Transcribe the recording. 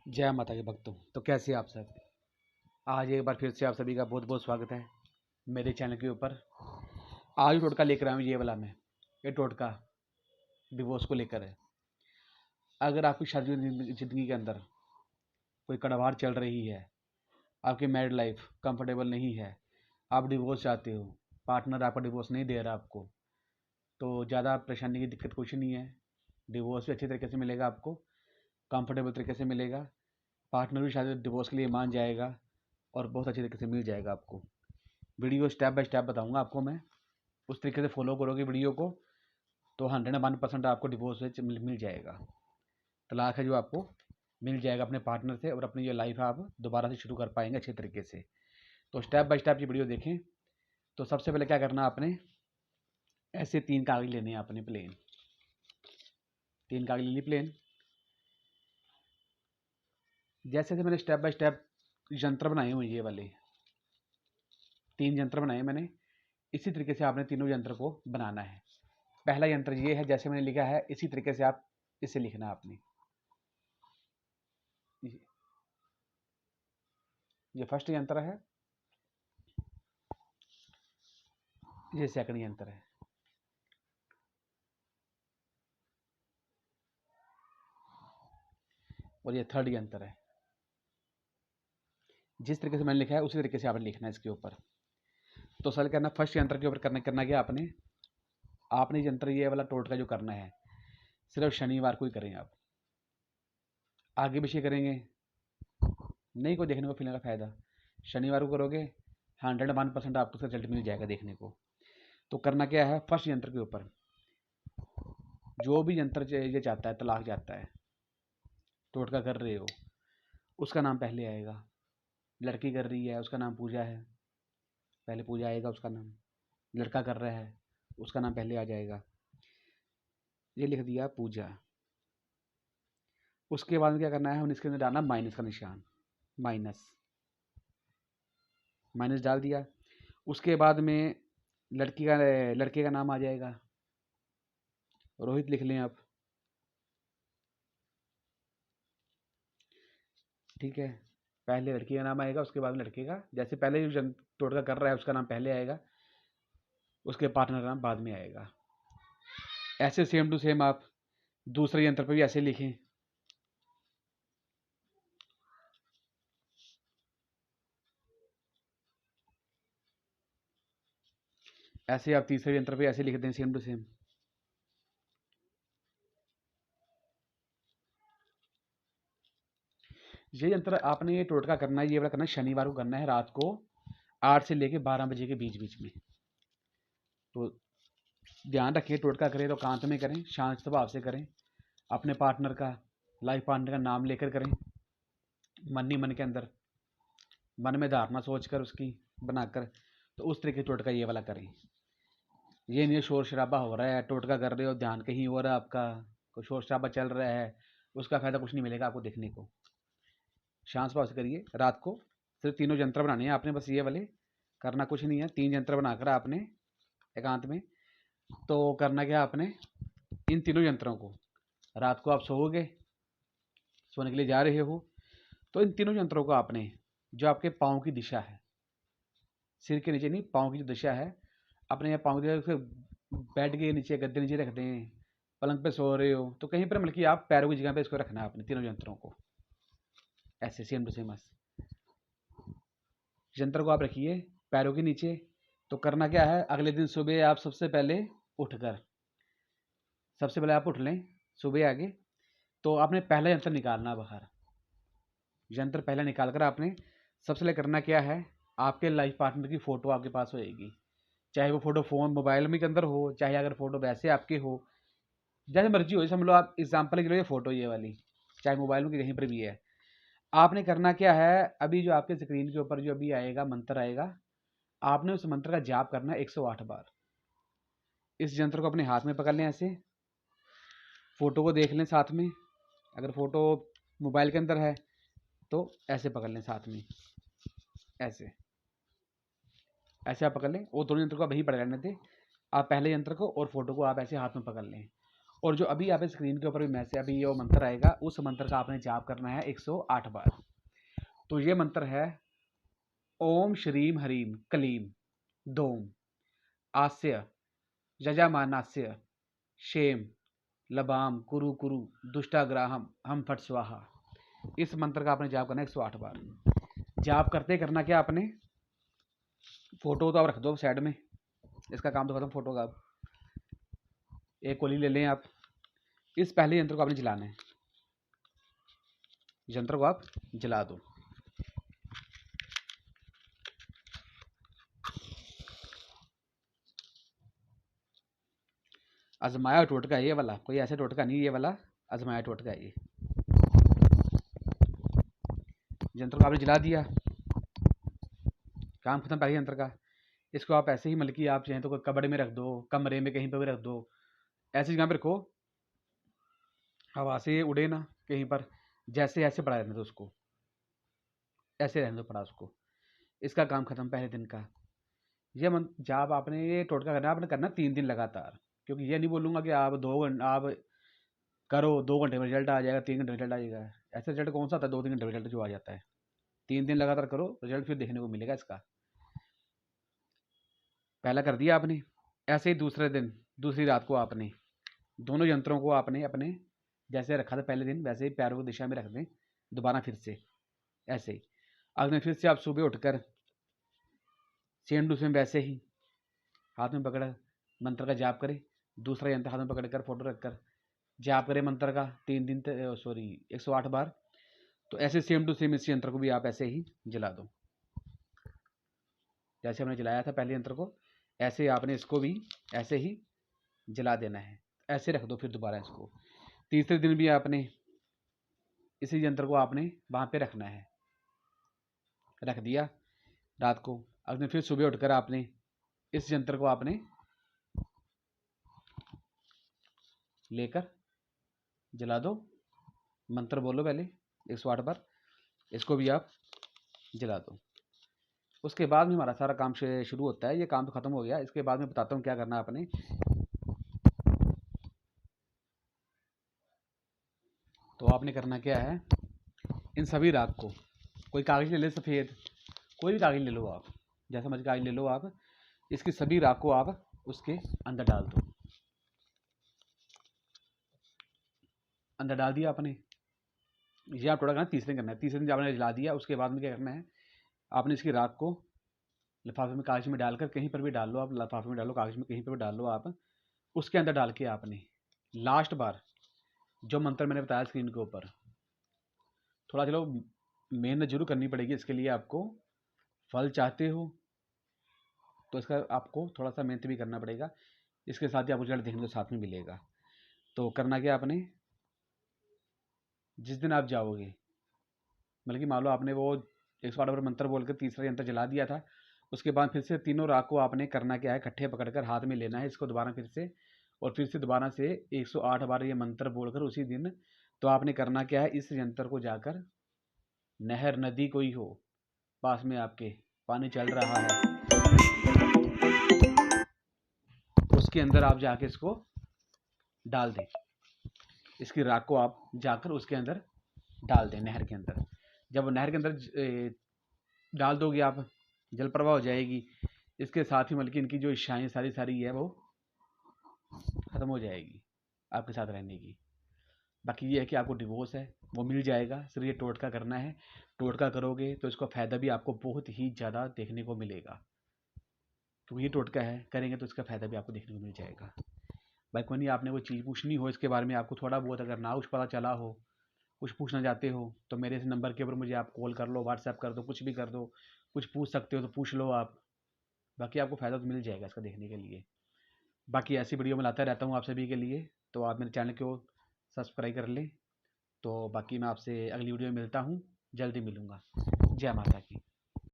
जय माता के भक्तों। तो कैसे हैं आप सब? आज एक बार फिर से आप सभी का बहुत बहुत स्वागत है मेरे चैनल के ऊपर। आज टोटका लेकर आया हूँ ये वाला मैं। ये टोटका डिवोर्स को लेकर है। अगर आपकी शादी ज़िंदगी के अंदर कोई कड़वाहट चल रही है, आपकी मैरिड लाइफ कंफर्टेबल नहीं है, आप डिवोर्स चाहते हो, पार्टनर आपका डिवोर्स नहीं दे रहा आपको, तो ज़्यादा परेशानी की दिक्कत कुछ नहीं है। डिवोर्स भी अच्छी तरीके से मिलेगा आपको, कंफर्टेबल तरीके से मिलेगा। पार्टनर भी शायद डिवोर्स के लिए मान जाएगा और बहुत अच्छी तरीके से मिल जाएगा आपको। वीडियो स्टेप बाय स्टेप बताऊंगा आपको मैं। उस तरीके से फॉलो करोगे वीडियो को तो 101% आपको डिवोर्स से मिल जाएगा। तलाक है जो आपको मिल जाएगा अपने पार्टनर से, और अपनी ये लाइफ आप दोबारा से शुरू कर पाएंगे अच्छे तरीके से। तो स्टेप बाय स्टेप ये वीडियो देखें। तो सबसे पहले क्या करना आपने, ऐसे 3 कागज लेने हैं आपने प्लेन। 3 कागज लेनी प्लेन। जैसे कि मैंने स्टेप बाय स्टेप यंत्र बनाए हुए ये वाले 3 यंत्र बनाए मैंने, इसी तरीके से आपने तीनों यंत्र को बनाना है। पहला यंत्र ये है, जैसे मैंने लिखा है इसी तरीके से आप इसे लिखना है आपने। ये फर्स्ट यंत्र है, ये सेकंड यंत्र है, और ये थर्ड यंत्र है। जिस तरीके से मैंने लिखा है उसी तरीके से आपने लिखना है इसके ऊपर। तो सर करना, फर्स्ट यंत्र के ऊपर करना क्या आपने यंत्र ये वाला टोटका जो करना है सिर्फ शनिवार को ही करें आप। आगे पीछे करेंगे नहीं कोई देखने को फिलने का फायदा। शनिवार को करोगे 101% आपको उसका रिजल्ट मिल जाएगा देखने को। तो करना क्या है, फर्स्ट यंत्र के ऊपर जो भी यंत्र ये चाहता है, तलाक चाहता है, टोटका कर रहे हो, उसका नाम पहले आएगा। लड़की कर रही है उसका नाम पूजा है, पहले पूजा आएगा उसका नाम। लड़का कर रहा है उसका नाम पहले आ जाएगा। ये लिख दिया पूजा। उसके बाद में क्या करना है, हम इसके अंदर डालना माइनस का निशान। माइनस माइनस डाल दिया। उसके बाद में लड़के का नाम आ जाएगा। रोहित लिख लें आप, ठीक है। पहले लड़की का नाम आएगा, उसके बाद में लड़के का। जैसे पहले जो टोटका कर रहा है उसका नाम पहले आएगा, उसके पार्टनर का नाम बाद में आएगा। ऐसे सेम टू सेम आप दूसरे यंत्र पर भी ऐसे लिखें। ऐसे आप तीसरे यंत्र पे ऐसे लिख दें सेम टू सेम। ये यंत्र आपने ये टोटका करना है, ये वाला करना है शनिवार को करना है, रात को 8 से लेके 12 बजे के बीच बीच में। तो ध्यान रखें, टोटका करें तो एकांत में करें, शांत स्वभाव से करें। अपने पार्टनर का, लाइफ पार्टनर का नाम लेकर करें, मन ही मन के अंदर, मन में धारणा सोचकर उसकी बनाकर। तो उस तरीके टोटका ये वाला करें। ये नहीं शोर शराबा हो रहा है, टोटका कर रहे हो, ध्यान कहीं हो रहा है आपका, कोई शोर शराबा चल रहा है, उसका फायदा कुछ नहीं मिलेगा आपको देखने को। शांत स्वभाव से करिए। रात को सिर्फ तीनों यंत्र बनाने हैं आपने, बस ये वाले, करना कुछ नहीं है। 3 यंत्र बनाकर आपने एकांत में, तो करना क्या आपने, इन तीनों यंत्रों को रात को आप सोओगे, सोने के लिए जा रहे हो, तो इन तीनों यंत्रों को आपने, जो आपके पाँव की दिशा है, सिर के नीचे नहीं, पाँव की जो दिशा है, अपने यहाँ पाँव की दिशा, बेड के नीचे, गद्दे नीचे रख दें। पलंग पे सो रहे हो तो कहीं पर मतलब कि आप पैरों की जगह पे इसको रखना है अपने तीनों यंत्रों को। ऐसे सेम टू सेम यंत्र को आप रखिए पैरों के नीचे। तो करना क्या है, अगले दिन सुबह आप सबसे पहले आप उठ लें सुबह आगे। तो आपने पहला यंत्र निकालना बाहर। यंत्र पहले निकाल कर आपने सबसे पहले करना क्या है, आपके लाइफ पार्टनर की फ़ोटो आपके पास होएगी। चाहे वो फ़ोटो फ़ोन मोबाइल में के अंदर हो, चाहे अगर फ़ोटो वैसे आपके हो, जैसे मर्जी हो। समझ लो आप एग्जाम्पल के लिए फ़ोटो ये वाली, चाहे मोबाइल में कहीं पर भी है। आपने करना क्या है, अभी जो आपके स्क्रीन के ऊपर जो अभी आएगा मंत्र आएगा, आपने उस मंत्र का जाप करना है 108 बार। इस यंत्र को अपने हाथ में पकड़ लें ऐसे, फ़ोटो को देख लें साथ में। अगर फ़ोटो मोबाइल के अंदर है तो ऐसे पकड़ लें साथ में, ऐसे आप पकड़ लें। वो दोनों यंत्र को आप वहीं पकड़ लेने थे। आप पहले यंत्र को और फोटो को आप ऐसे हाथ में पकड़ लें, और जो अभी आप स्क्रीन के ऊपर भी मैसेज अभी ये मंत्र आएगा, उस मंत्र का आपने जाप करना है 108 बार। तो ये मंत्र है ओम श्रीम हरीम कलीम दोम आस्य यजामानास्य शेम लबाम कुरु कुरु दुष्टाग्राहम हम फट स्वाहा। इस मंत्र का आपने जाप करना है 108 बार। जाप करते करना क्या आपने, फोटो तो आप रख दो साइड में, इसका काम तो खत्म फोटो का। आप एक कोली ले लें आप, इस पहले यंत्र को आपने जलाना है, यंत्र को आप जला दो। आजमाया टोटका है ये वाला, कोई ऐसे टोटका नहीं, ये वाला आजमाया टोटका है ये। यंत्र को आपने जला दिया, काम खत्म पहले यंत्र का। इसको आप ऐसे ही मतलब कि आप चाहें तो कोई कबड़ में रख दो, कमरे में कहीं पर भी रख दो, ऐसी जगह पे रखो हवा से उड़े ना कहीं पर, जैसे ऐसे पड़ा रहने दो उसको, ऐसे रहने दो पड़ा उसको। इसका काम खत्म पहले दिन का। ये जब आपने ये टोटका करना, आपने करना 3 दिन लगातार, क्योंकि ये नहीं बोलूँगा कि आप 2 घंटे आप करो 2 घंटे में रिजल्ट आ जाएगा, 3 घंटे रिजल्ट आ जाएगा। ऐसा रिजल्ट कौन सा आता है 2-3 घंटे रिजल्ट जो आ जाता है। 3 दिन लगातार करो, रिजल्ट फिर देखने को मिलेगा इसका। पहला कर दिया आपने, ऐसे ही दूसरे दिन दूसरी रात को आपने दोनों यंत्रों को आपने अपने जैसे रखा था पहले दिन वैसे ही पैरों की दिशा में रख दें दोबारा फिर से ऐसे ही। अगले फिर से आप सुबह उठकर सेम टू सेम वैसे ही हाथ में पकड़ मंत्र का जाप करें, दूसरा यंत्र हाथ में पकड़कर फोटो रखकर जाप करें मंत्र का 108 बार। तो ऐसे सेम टू सेम इस यंत्र को भी आप ऐसे ही जला दो, जैसे हमने जलाया था पहले यंत्र को, ऐसे आपने इसको भी ऐसे ही जला देना है। ऐसे रख दो फिर दोबारा इसको। तीसरे दिन भी आपने इसी यंत्र को आपने वहाँ पे रखना है, रख दिया रात को। अगले फिर सुबह उठकर आपने इस यंत्र को आपने लेकर जला दो, मंत्र बोलो पहले 108 बार, इसको भी आप जला दो। उसके बाद में हमारा सारा काम शुरू होता है। ये काम तो ख़त्म हो गया, इसके बाद में बताता हूँ क्या करना है आपने। तो आपने करना क्या है, इन सभी रात को कोई कागज़ ले ले सफ़ेद, कोई भी कागज़ ले लो आप, जैसा मर्जी कागज़ ले लो आप, इसकी सभी राख को आप उसके अंदर डाल दो। अंदर डाल दिया आपने, ये आप थोड़ा करना तीसरे दिन करना है। तीसरे दिन आपने जला दिया, उसके बाद में क्या करना है, आपने इसकी राख को लिफाफे में कागज में डालकर कहीं पर भी डाल लो आप, लिफाफे में डालो कागज में कहीं पर भी डाल लो आप, उसके अंदर डाल के आपने लास्ट बार जो मंत्र मैंने बताया स्क्रीन के ऊपर, थोड़ा चलो मेहनत जरूर करनी पड़ेगी इसके लिए आपको। फल चाहते हो तो इसका आपको थोड़ा सा मेहनत भी करना पड़ेगा, इसके साथ ही आपको रिजल्ट देखने को साथ में मिलेगा। तो करना क्या आपने, जिस दिन आप जाओगे, मतलब कि मान लो आपने वो 108 बार मंत्र बोलकर तीसरा यंत्र जला दिया था, उसके बाद फिर से तीनों राख को आपने करना क्या है, इकट्ठे पकड़कर हाथ में लेना है इसको दोबारा फिर से, और फिर से दोबारा से 108 बार ये मंत्र बोलकर उसी दिन। तो आपने करना क्या है, इस यंत्र को जाकर नहर नदी कोई हो पास में आपके पानी चल रहा है, उसके अंदर आप जाके इसको डाल दें, इसकी राख को आप जाकर उसके अंदर डाल दें नहर के अंदर। जब वो नहर के अंदर डाल दोगे आप, जल प्रवाह हो जाएगी, इसके साथ ही मतलब कि इनकी जो इच्छाएं सारी सारी है वो ख़त्म हो जाएगी आपके साथ रहने की। बाकी ये है कि आपको डिवोर्स है वो मिल जाएगा, सिर्फ ये टोटका करना है। टोटका करोगे तो इसका फ़ायदा भी आपको बहुत ही ज़्यादा देखने को मिलेगा। तो ये टोटका है, करेंगे तो इसका फ़ायदा भी आपको देखने को मिल जाएगा। भाई कोई नहीं, आपने कोई चीज़ पूछनी हो इसके बारे में, आपको थोड़ा बहुत अगर ना कुछ पता चला हो, कुछ पूछना चाहते हो, तो मेरे इस नंबर के ऊपर मुझे आप कॉल कर लो, व्हाट्सएप कर दो, कुछ भी कर दो, कुछ पूछ सकते हो तो पूछ लो आप। बाकी आपको फ़ायदा तो मिल जाएगा इसका देखने के लिए। बाकी ऐसी वीडियो मैं लाता रहता हूँ आप सभी के लिए, तो आप मेरे चैनल को सब्सक्राइब कर लें। तो बाकी मैं आपसे अगली वीडियो में मिलता हूँ, जल्दी मिलूँगा। जय माता की।